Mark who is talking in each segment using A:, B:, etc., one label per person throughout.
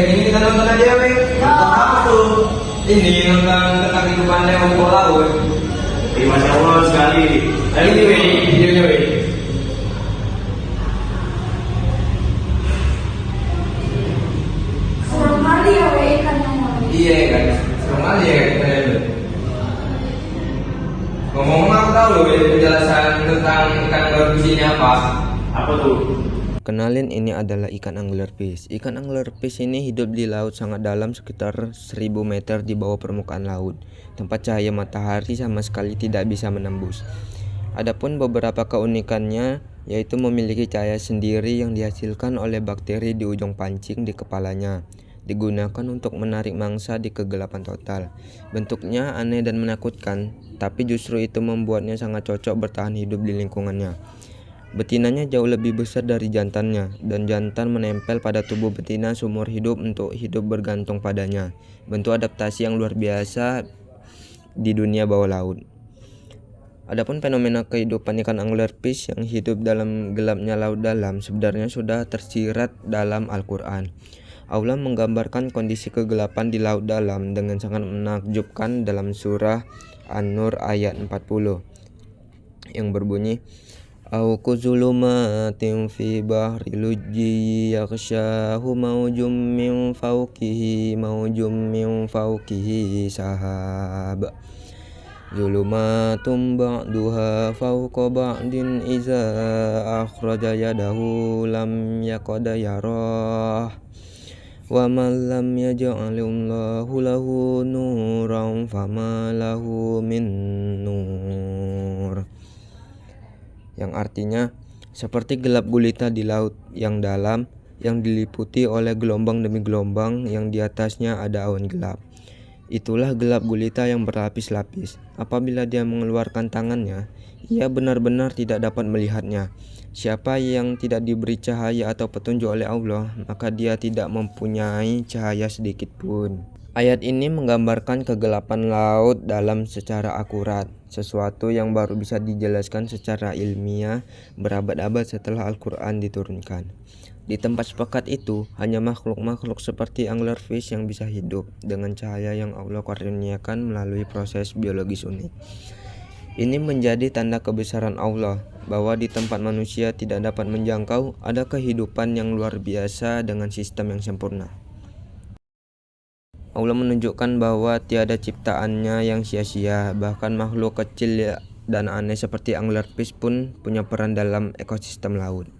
A: ini kita nonton aja, weh. Nonton apa tuh? Ini nonton tentang kehidupan lewat di bawah laut.
B: Masya Allah sekali.
A: Ayo ini, weh, videonya, weh.
C: Serem kali ya weh ikannya weh.
A: Iya kan, serem aja ya kita lihat. Ngomong-ngomong aku tahu loh weh, penjelasan tentang ikan anglerfish ini apa?
B: Apa tuh?
D: Kenalin, ini adalah ikan anglerfish. Ikan anglerfish ini hidup di laut sangat dalam, sekitar 1000 meter di bawah permukaan laut. Tempat cahaya matahari sama sekali tidak bisa menembus. Adapun beberapa keunikannya, yaitu memiliki cahaya sendiri yang dihasilkan oleh bakteri di ujung pancing di kepalanya. Digunakan untuk menarik mangsa di kegelapan total. Bentuknya aneh dan menakutkan, tapi justru itu membuatnya sangat cocok bertahan hidup di lingkungannya. Betinanya jauh lebih besar dari jantannya, dan jantan menempel pada tubuh betina seumur hidup untuk hidup bergantung padanya. Bentuk adaptasi yang luar biasa di dunia bawah laut. Adapun fenomena kehidupan ikan anglerfish yang hidup dalam gelapnya laut dalam sebenarnya sudah tersirat dalam Al-Quran. Allah menggambarkan kondisi kegelapan di laut dalam dengan sangat menakjubkan dalam surah An-Nur ayat 40 yang berbunyi, Au kuzulumatin fi bahri lujji yaghshahu mawjum min fawqihi sahab zulumatum ba'duha fawqa ba'din iza akhraja yadahu lam yaqad yarah wa man lam yaj'alillahu lahu nuran fama lahu min nur, yang artinya seperti gelap gulita di laut yang dalam yang diliputi oleh gelombang demi gelombang yang di atasnya ada awan gelap. Itulah gelap gulita yang berlapis-lapis. Apabila dia mengeluarkan tangannya, ia benar-benar tidak dapat melihatnya. Siapa yang tidak diberi cahaya atau petunjuk oleh Allah, maka dia tidak mempunyai cahaya sedikit pun. Ayat ini menggambarkan kegelapan laut dalam secara akurat, sesuatu yang baru bisa dijelaskan secara ilmiah berabad-abad setelah Al-Quran diturunkan. Di tempat sepekat itu, hanya makhluk-makhluk seperti anglerfish yang bisa hidup dengan cahaya yang Allah karuniakan melalui proses biologis unik. Ini menjadi tanda kebesaran Allah, bahwa di tempat manusia tidak dapat menjangkau, ada kehidupan yang luar biasa dengan sistem yang sempurna. Allah menunjukkan bahwa tiada ciptaannya yang sia-sia, bahkan makhluk kecil dan aneh seperti anglerfish pun punya peran dalam ekosistem laut.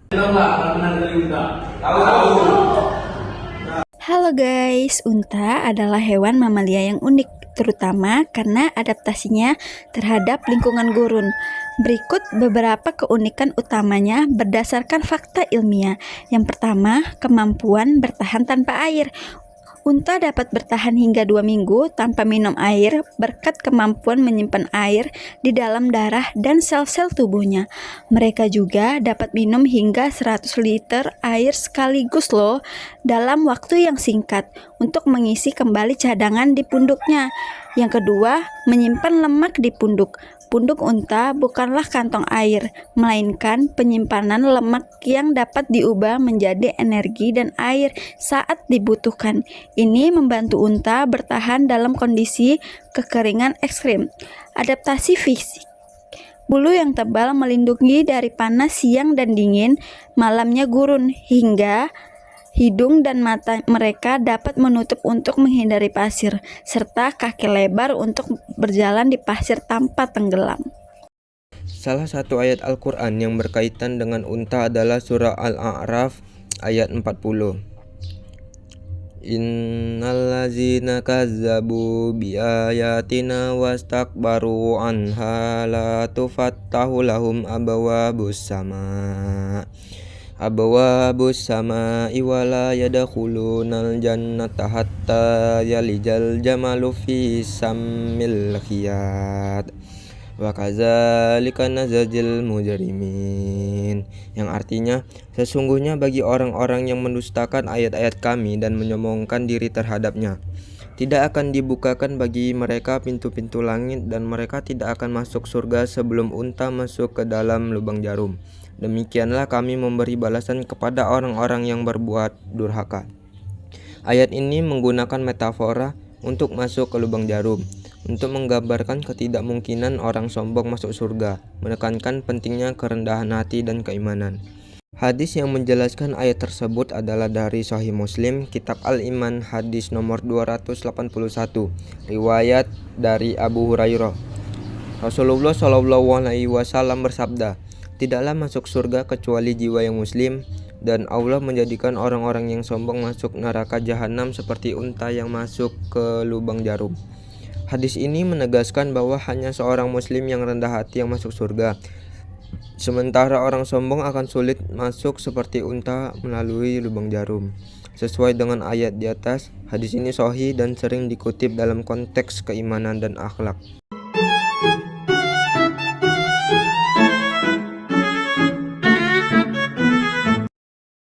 C: Halo guys, unta adalah hewan mamalia yang unik, terutama karena adaptasinya terhadap lingkungan gurun. Berikut beberapa keunikan utamanya berdasarkan fakta ilmiah. Yang pertama, kemampuan bertahan tanpa air. Unta dapat bertahan hingga 2 minggu tanpa minum air berkat kemampuan menyimpan air di dalam darah dan sel-sel tubuhnya. Mereka juga dapat minum hingga 100 liter air sekaligus loh dalam waktu yang singkat untuk mengisi kembali cadangan di punduknya. Yang kedua, menyimpan lemak di punduk. Punduk unta bukanlah kantong air, melainkan penyimpanan lemak yang dapat diubah menjadi energi dan air saat dibutuhkan. Ini membantu unta bertahan dalam kondisi kekeringan ekstrim. Adaptasi fisik. Bulu yang tebal melindungi dari panas siang dan dingin, malamnya gurun, hingga hidung dan mata mereka dapat menutup untuk menghindari pasir, serta kaki lebar untuk berjalan di pasir tanpa tenggelam.
D: Salah satu ayat Al-Quran yang berkaitan dengan unta adalah surah Al-A'raf ayat 40. Innallazina kazzabu biayatina wastakbaru anha la tufattahu lahum abwabus sama'i wala yadkhulunal jannata hatta yalijal jamalu fi sammil khiyat wa kadzalika nazajil mujrimin, yang artinya sesungguhnya bagi orang-orang yang mendustakan ayat-ayat kami dan menyombongkan diri terhadapnya, tidak akan dibukakan bagi mereka pintu-pintu langit dan mereka tidak akan masuk surga sebelum unta masuk ke dalam lubang jarum. Demikianlah kami memberi balasan kepada orang-orang yang berbuat durhaka. Ayat ini menggunakan metafora untuk masuk ke lubang jarum, untuk menggambarkan ketidakmungkinan orang sombong masuk surga, menekankan pentingnya kerendahan hati dan keimanan. Hadis yang menjelaskan ayat tersebut adalah dari Sahih Muslim, Kitab Al-Iman, hadis nomor 281, riwayat dari Abu Hurairah. Rasulullah SAW bersabda, "Tidaklah masuk surga kecuali jiwa yang muslim, dan Allah menjadikan orang-orang yang sombong masuk neraka jahanam seperti unta yang masuk ke lubang jarum." Hadis ini menegaskan bahwa hanya seorang muslim yang rendah hati yang masuk surga, sementara orang sombong akan sulit masuk seperti unta melalui lubang jarum. Sesuai dengan ayat di atas, hadis ini sahih dan sering dikutip dalam konteks keimanan dan akhlak.